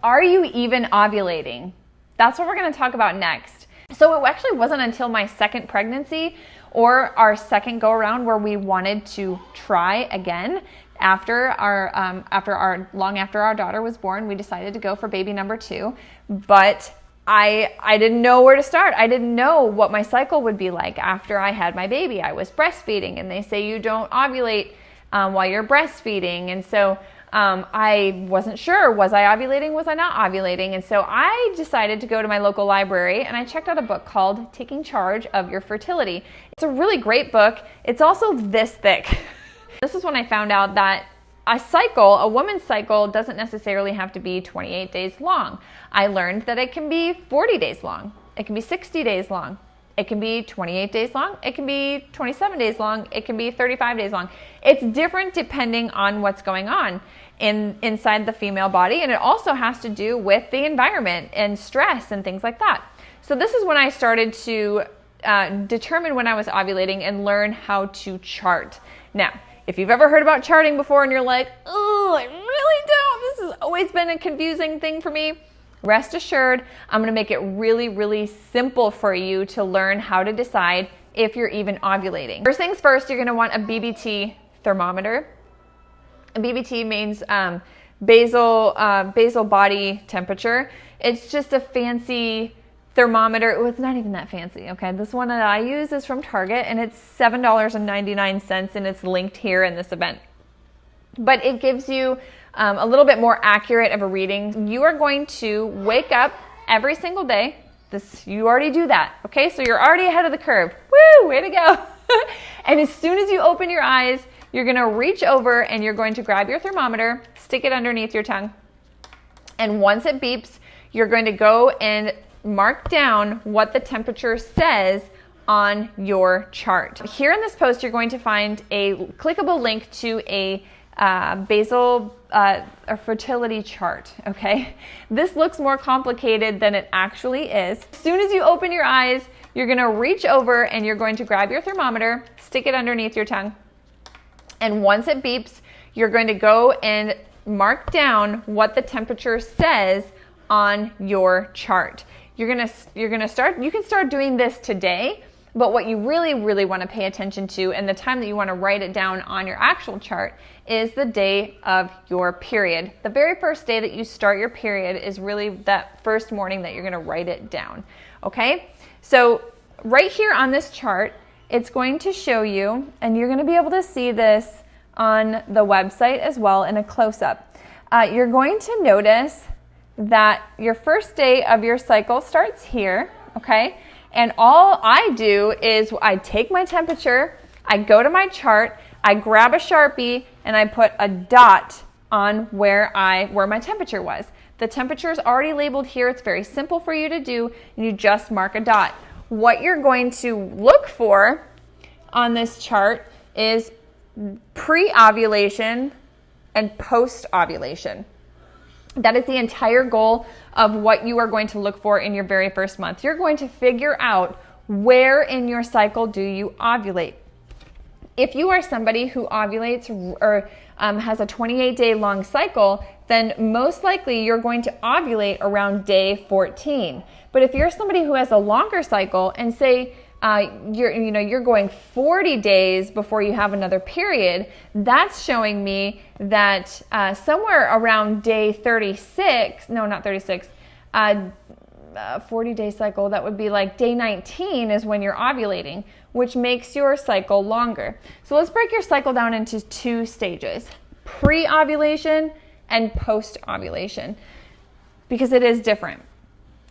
are you even ovulating? That's what we're going to talk about next. So it actually wasn't until my second pregnancy or our second go around where we wanted to try again after long after our daughter was born. We decided to go for baby number 2, but I didn't know where to start. I didn't know what my cycle would be like after I had my baby. I was breastfeeding, and they say you don't ovulate while you're breastfeeding, and so I wasn't sure, was I ovulating, was I not ovulating? And so I decided to go to my local library and I checked out a book called Taking Charge of Your Fertility. It's a really great book. It's also this thick. This is when I found out that a woman's cycle doesn't necessarily have to be 28 days long. I learned that it can be 40 days long. It can be 60 days long. It can be 28 days long. It can be 27 days long. It can be 35 days long. It's different depending on what's going on inside the female body. And it also has to do with the environment and stress and things like that. So this is when I started to determine when I was ovulating and learn how to chart. Now, if you've ever heard about charting before and you're like, oh, I really don't, this has always been a confusing thing for me, rest assured, I'm going to make it really, really simple for you to learn how to decide if you're even ovulating. First things first, you're going to want a BBT thermometer. A BBT means basal body temperature. It's just a fancy thermometer. It's not even that fancy, okay? This one that I use is from Target, and it's $7.99, and it's linked here in this event. But it gives you a little bit more accurate of a reading. You are going to wake up every single day. You already do that, okay? So you're already ahead of the curve. Woo, way to go. And as soon as you open your eyes, you're gonna reach over and you're going to grab your thermometer, stick it underneath your tongue. And once it beeps, you're going to go and mark down what the temperature says on your chart. Here in this post, you're going to find a clickable link to a basal a fertility chart, okay? This looks more complicated than it actually is. As soon as you open your eyes, you're gonna reach over and you're going to grab your thermometer, stick it underneath your tongue, and once it beeps, you're going to go and mark down what the temperature says on your chart. You can start doing this today, but what you really, really want to pay attention to and the time that you want to write it down on your actual chart is the day of your period. The very first day that you start your period is really that first morning that you're going to write it down, okay? So right here on this chart, it's going to show you, and you're going to be able to see this on the website as well in a close-up. You're going to notice that your first day of your cycle starts here, okay? And all I do is I take my temperature, I go to my chart, I grab a Sharpie, and I put a dot on where my temperature was. The temperature is already labeled here. It's very simple for you to do, and you just mark a dot. What you're going to look for on this chart is pre-ovulation and post-ovulation. That is the entire goal of what you are going to look for in your very first month. You're going to figure out where in your cycle do you ovulate. If you are somebody who ovulates or has a 28-day long cycle, then most likely you're going to ovulate around day 14. But if you're somebody who has a longer cycle and say you're going 40 days before you have another period, that's showing me that somewhere around day 36, no, not 36, 40-day cycle, that would be like day 19 is when you're ovulating, which makes your cycle longer. So let's break your cycle down into 2 stages, pre-ovulation and post-ovulation, because it is different,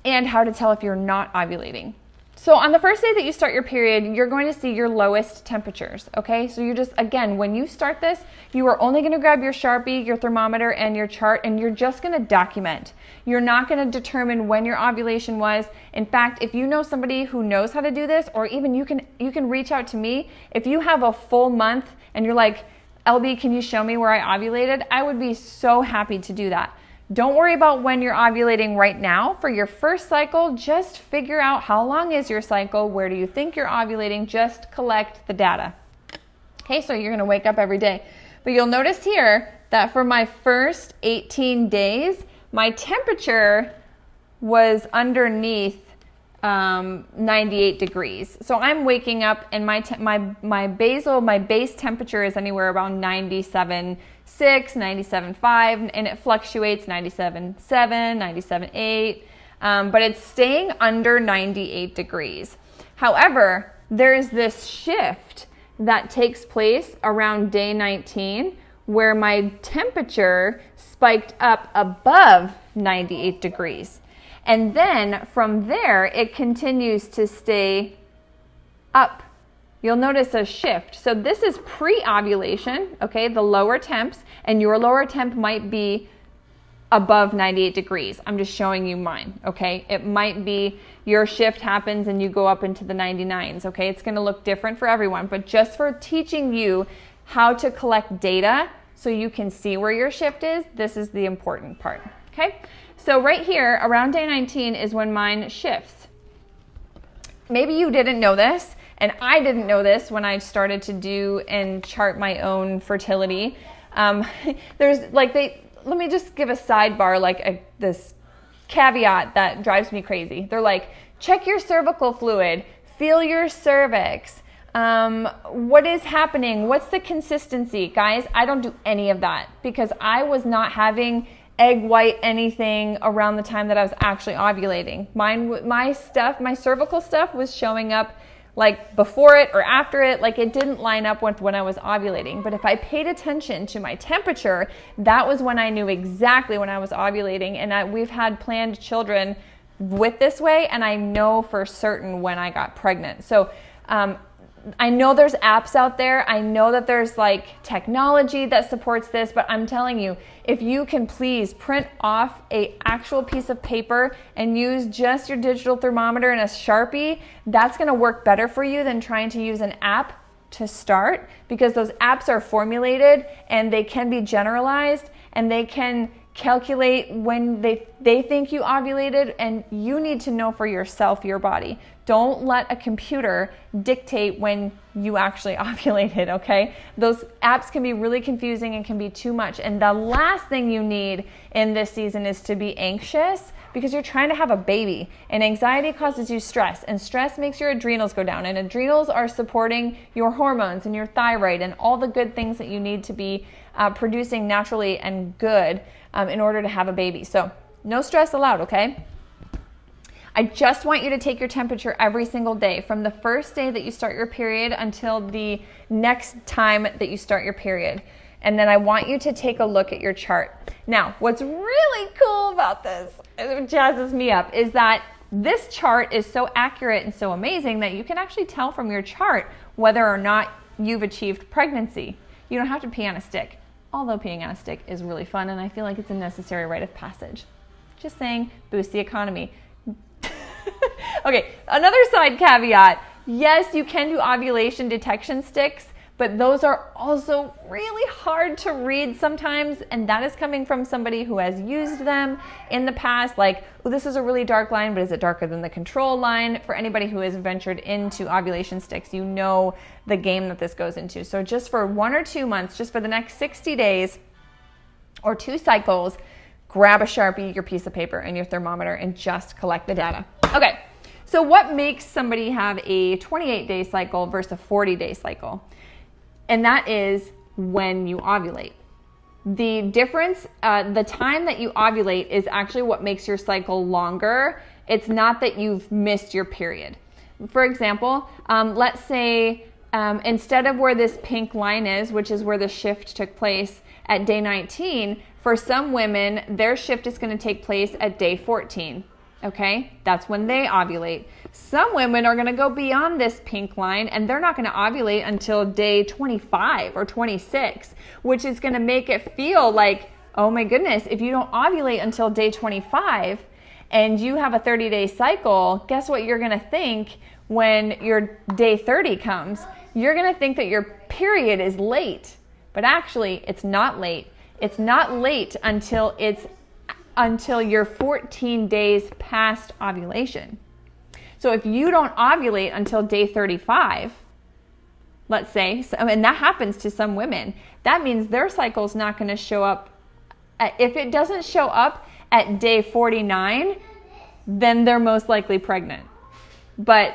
and how to tell if you're not ovulating. So on the first day that you start your period, you're going to see your lowest temperatures, okay? So you just, again, when you start this, you are only going to grab your Sharpie, your thermometer, and your chart, and you're just going to document. You're not going to determine when your ovulation was. In fact, if you know somebody who knows how to do this, or even you can reach out to me. If you have a full month and you're like, LB, can you show me where I ovulated? I would be so happy to do that. Don't worry about when you're ovulating right now. For your first cycle, just figure out how long is your cycle, where do you think you're ovulating, just collect the data. Okay, so you're gonna wake up every day. But you'll notice here that for my first 18 days, my temperature was underneath 98 degrees. So I'm waking up and my base temperature is anywhere around 97.6, 97.5, and it fluctuates 97.7, 97.8, but it's staying under 98 degrees. However, there's this shift that takes place around day 19 where my temperature spiked up above 98 degrees. And then from there, it continues to stay up. You'll notice a shift. So this is pre-ovulation, okay, the lower temps, and your lower temp might be above 98 degrees. I'm just showing you mine, okay? It might be your shift happens and you go up into the 99s, okay? It's gonna look different for everyone, but just for teaching you how to collect data so you can see where your shift is, this is the important part, okay? So right here, around day 19 is when mine shifts. Maybe you didn't know this, and I didn't know this when I started to do and chart my own fertility. Let me just give a sidebar, this caveat that drives me crazy. They're like, check your cervical fluid, feel your cervix. What is happening? What's the consistency? Guys, I don't do any of that because I was not having egg white anything around the time that I was actually ovulating. My cervical stuff was showing up like before it or after it, like it didn't line up with when I was ovulating. But if I paid attention to my temperature, that was when I knew exactly when I was ovulating. And we've had planned children with this way, and I know for certain when I got pregnant. So I know there's apps out there. I know that there's like technology that supports this, but I'm telling you, if you can please print off a actual piece of paper and use just your digital thermometer and a Sharpie, that's going to work better for you than trying to use an app to start, because those apps are formulated and they can be generalized and they can calculate when they think you ovulated, and you need to know for yourself, your body. Don't let a computer dictate when you actually ovulated, okay? Those apps can be really confusing and can be too much. And the last thing you need in this season is to be anxious, because you're trying to have a baby, and anxiety causes you stress, and stress makes your adrenals go down, and adrenals are supporting your hormones and your thyroid and all the good things that you need to be producing naturally and good in order to have a baby. So no stress allowed, okay? I just want you to take your temperature every single day, from the first day that you start your period until the next time that you start your period. And then I want you to take a look at your chart. Now, what's really cool about this, it jazzes me up, is that this chart is so accurate and so amazing that you can actually tell from your chart whether or not you've achieved pregnancy. You don't have to pee on a stick, although peeing on a stick is really fun, and I feel like it's a necessary rite of passage. Just saying, boost the economy. Okay, another side caveat. Yes, you can do ovulation detection sticks, but those are also really hard to read sometimes, and that is coming from somebody who has used them in the past. Like, oh, this is a really dark line, but is it darker than the control line? For anybody who has ventured into ovulation sticks, you know the game that this goes into. So just for 1 or 2 months, just for the next 60 days or 2 cycles, grab a Sharpie, your piece of paper, and your thermometer, and just collect the data. Okay, so what makes somebody have a 28-day cycle versus a 40-day cycle? And that is when you ovulate. The difference, the time that you ovulate is actually what makes your cycle longer. It's not that you've missed your period. For example, let's say instead of where this pink line is, which is where the shift took place at day 19, for some women, their shift is going to take place at day 14. Okay, that's when they ovulate. Some women are going to go beyond this pink line, and they're not going to ovulate until day 25 or 26, which is going to make it feel like, oh my goodness, if you don't ovulate until day 25 and you have a 30-day cycle, guess what you're going to think when your day 30 comes? You're going to think that your period is late, but actually it's not late. It's not late until you're 14 days past ovulation. So if you don't ovulate until day 35, let's say, and that happens to some women, that means their cycle's not going to show up. If it doesn't show up at day 49, then they're most likely pregnant. But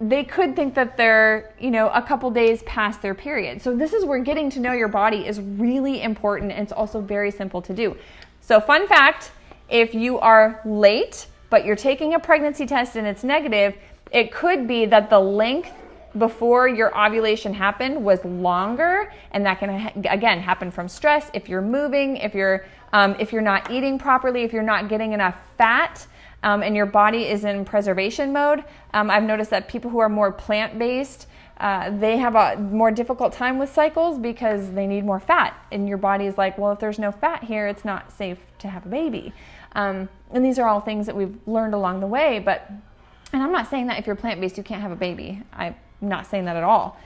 they could think that they're, a couple days past their period. So this is where getting to know your body is really important, and it's also very simple to do. So fun fact, if you are late, but you're taking a pregnancy test and it's negative, it could be that the length before your ovulation happened was longer, and that can again happen from stress. If you're moving, if you're not eating properly, if you're not getting enough fat, and your body is in preservation mode. I've noticed that people who are more plant-based, they have a more difficult time with cycles because they need more fat, and your body is like, well, if there's no fat here, it's not safe to have a baby. And these are all things that we've learned along the way. And I'm not saying that if you're plant-based, you can't have a baby. I'm not saying that at all.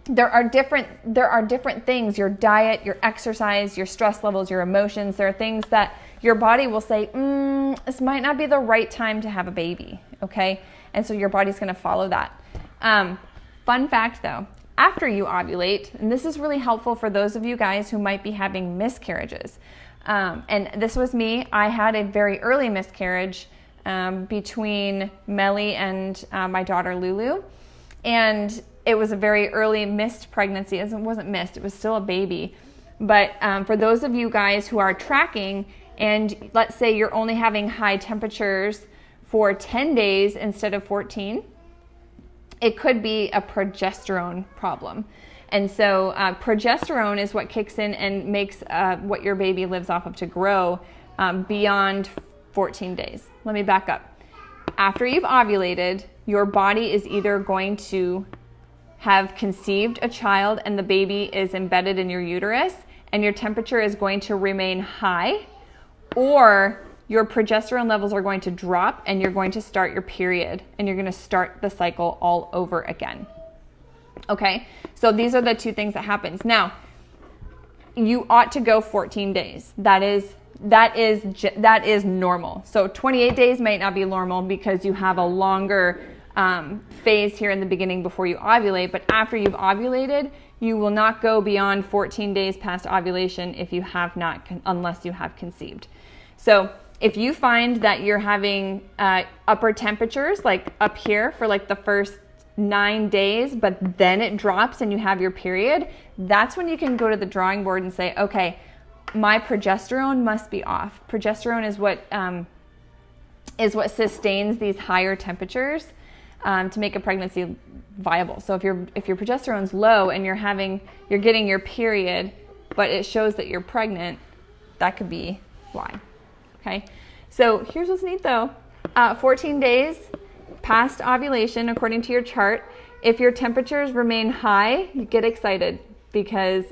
There are different things, your diet, your exercise, your stress levels, your emotions. There are things that your body will say, this might not be the right time to have a baby, okay? And so your body's gonna follow that. Fun fact though, after you ovulate, and this is really helpful for those of you guys who might be having miscarriages. And this was me. I had a very early miscarriage between Melly and my daughter Lulu. And it was a very early missed pregnancy. It wasn't missed, it was still a baby. But for those of you guys who are tracking, and let's say you're only having high temperatures for 10 days instead of 14, it could be a progesterone problem. And so progesterone is what kicks in and makes what your baby lives off of to grow beyond 14 days. Let me back up. After you've ovulated, your body is either going to have conceived a child and the baby is embedded in your uterus and your temperature is going to remain high, or your progesterone levels are going to drop and you're going to start your period and you're going to start the cycle all over again. Okay, so these are the two things that happens. Now, you ought to go 14 days. That is normal. So 28 days might not be normal because you have a longer phase here in the beginning before you ovulate, but after you've ovulated, you will not go beyond 14 days past ovulation if you have not, unless you have conceived. So if you find that you're having upper temperatures, like up here for like the first 9 days, but then it drops and you have your period, that's when you can go to the drawing board and say, okay, my progesterone must be off. Progesterone is what sustains these higher temperatures to make a pregnancy viable. So if your progesterone's low and you're getting your period, but it shows that you're pregnant, that could be why. Okay. So here's what's neat though. 14 days past ovulation, according to your chart, if your temperatures remain high, you get excited because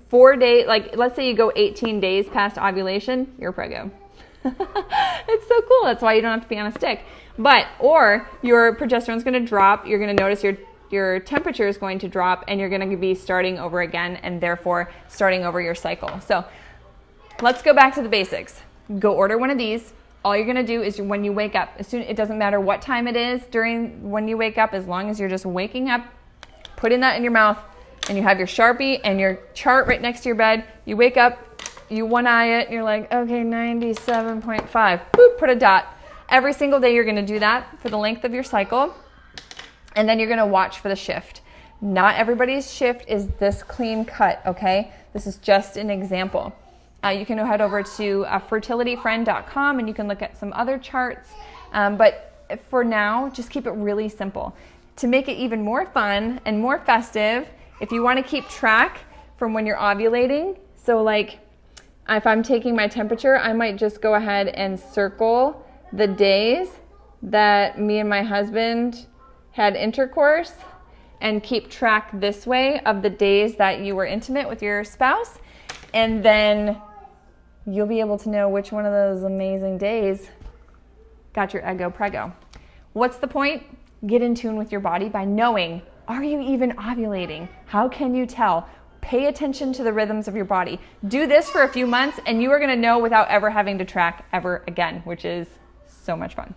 4 days, like let's say you go 18 days past ovulation, you're PREGGO. It's so cool. That's why you don't have to be on a stick. Or your progesterone's going to drop. You're going to notice your temperature is going to drop and you're going to be starting over again and therefore starting over your cycle. So let's go back to the basics. Go order one of these. All you're going to do is when you wake up, it doesn't matter what time it is when you wake up, as long as you're just waking up, putting that in your mouth and you have your Sharpie and your chart right next to your bed. You wake up, you one eye it, and you're like, okay, 97.5. Boop, put a dot. Every single day you're going to do that for the length of your cycle. And then you're going to watch for the shift. Not everybody's shift is this clean cut, okay? This is just an example. You can head over to fertilityfriend.com and you can look at some other charts. But for now, just keep it really simple. To make it even more fun and more festive, if you want to keep track from when you're ovulating, so like if I'm taking my temperature, I might just go ahead and circle the days that me and my husband had intercourse and keep track this way of the days that you were intimate with your spouse. And then you'll be able to know which one of those amazing days got your EGGO PREGGO. What's the point? Get in tune with your body by knowing, are you even ovulating? How can you tell? Pay attention to the rhythms of your body. Do this for a few months and you are going to know without ever having to track ever again, which is so much fun.